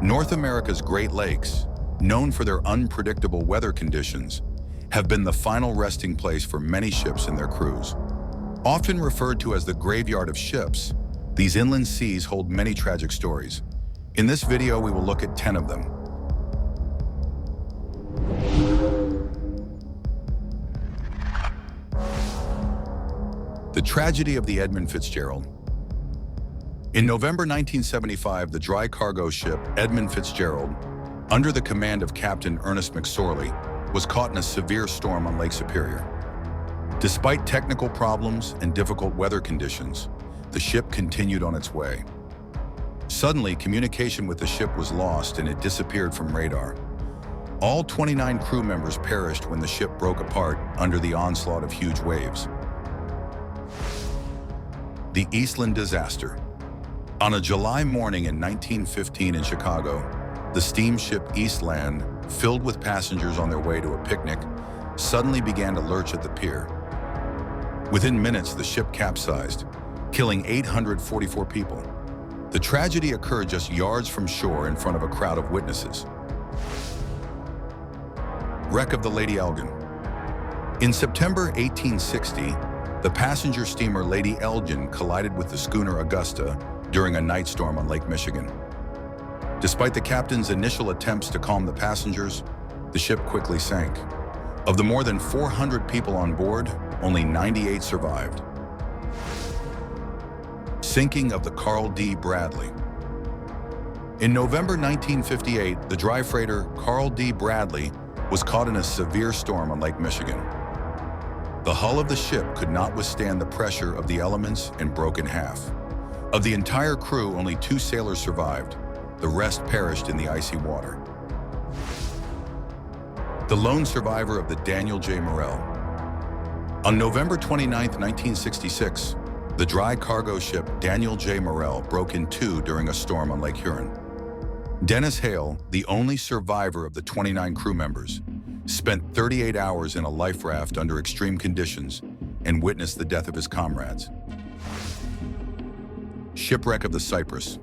North America's Great Lakes, known for their unpredictable weather conditions, have been the final resting place for many ships and their crews. Often referred to as the graveyard of ships, these inland seas hold many tragic stories. In this video, we will look at 10 of them. The tragedy of the Edmund Fitzgerald. In November 1975, the dry cargo ship Edmund Fitzgerald, under the command of Captain Ernest McSorley, was caught in a severe storm on Lake Superior. Despite technical problems and difficult weather conditions, the ship continued on its way. Suddenly, communication with the ship was lost and it disappeared from radar. All 29 crew members perished when the ship broke apart under the onslaught of huge waves. The Eastland Disaster. On a July morning in 1915 in Chicago, the steamship Eastland, filled with passengers on their way to a picnic, suddenly began to lurch at the pier. Within minutes, the ship capsized, killing 844 people. The tragedy occurred just yards from shore in front of a crowd of witnesses. Wreck of the Lady Elgin. In September 1860, the passenger steamer Lady Elgin collided with the schooner Augusta during a night storm on Lake Michigan. Despite the captain's initial attempts to calm the passengers, the ship quickly sank. Of the more than 400 people on board, only 98 survived. Sinking of the Carl D. Bradley. In November 1958, the dry freighter Carl D. Bradley was caught in a severe storm on Lake Michigan. The hull of the ship could not withstand the pressure of the elements and broke in half. Of the entire crew, only 2 sailors survived. The rest perished in the icy water. The lone survivor of the Daniel J. Morrell. On November 29, 1966, the dry cargo ship Daniel J. Morrell broke in 2 during a storm on Lake Huron. Dennis Hale, the only survivor of the 29 crew members, spent 38 hours in a life raft under extreme conditions and witnessed the death of his comrades. Shipwreck of the Cypress.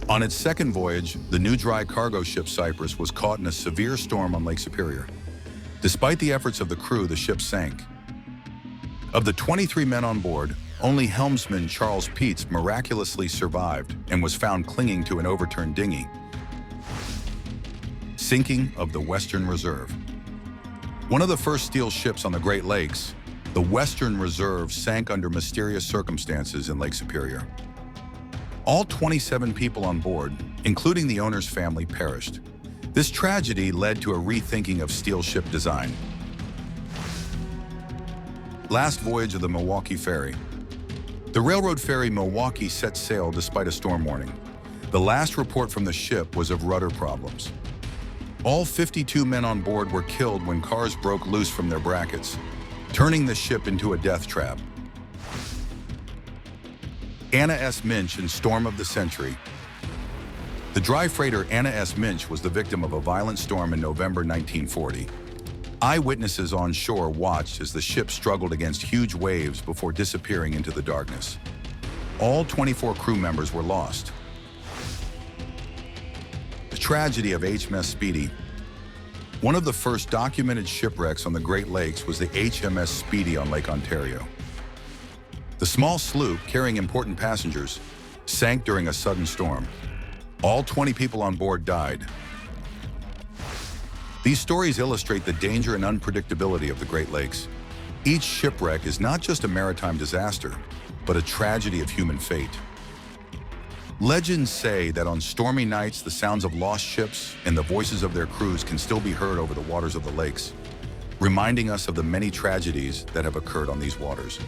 On its second voyage, the new dry cargo ship Cypress was caught in a severe storm on Lake Superior. Despite the efforts of the crew, the ship sank. Of the 23 men on board, only helmsman Charles Peets miraculously survived and was found clinging to an overturned dinghy. Sinking of the Western Reserve. One of the first steel ships on the Great Lakes, the Western Reserve sank under mysterious circumstances in Lake Superior. All 27 people on board, including the owner's family, perished. This tragedy led to a rethinking of steel ship design. Last voyage of the Milwaukee Ferry. The railroad ferry Milwaukee set sail despite a storm warning. The last report from the ship was of rudder problems. All 52 men on board were killed when cars broke loose from their brackets, turning the ship into a death trap. Anna S. Minch in Storm of the Century. The dry freighter Anna S. Minch was the victim of a violent storm in November 1940. Eyewitnesses on shore watched as the ship struggled against huge waves before disappearing into the darkness. All 24 crew members were lost. The tragedy of HMS Speedy. One of the first documented shipwrecks on the Great Lakes was the HMS Speedy on Lake Ontario. The small sloop, carrying important passengers, sank during a sudden storm. All 20 people on board died. These stories illustrate the danger and unpredictability of the Great Lakes. Each shipwreck is not just a maritime disaster, but a tragedy of human fate. Legends say that on stormy nights, the sounds of lost ships and the voices of their crews can still be heard over the waters of the lakes, reminding us of the many tragedies that have occurred on these waters.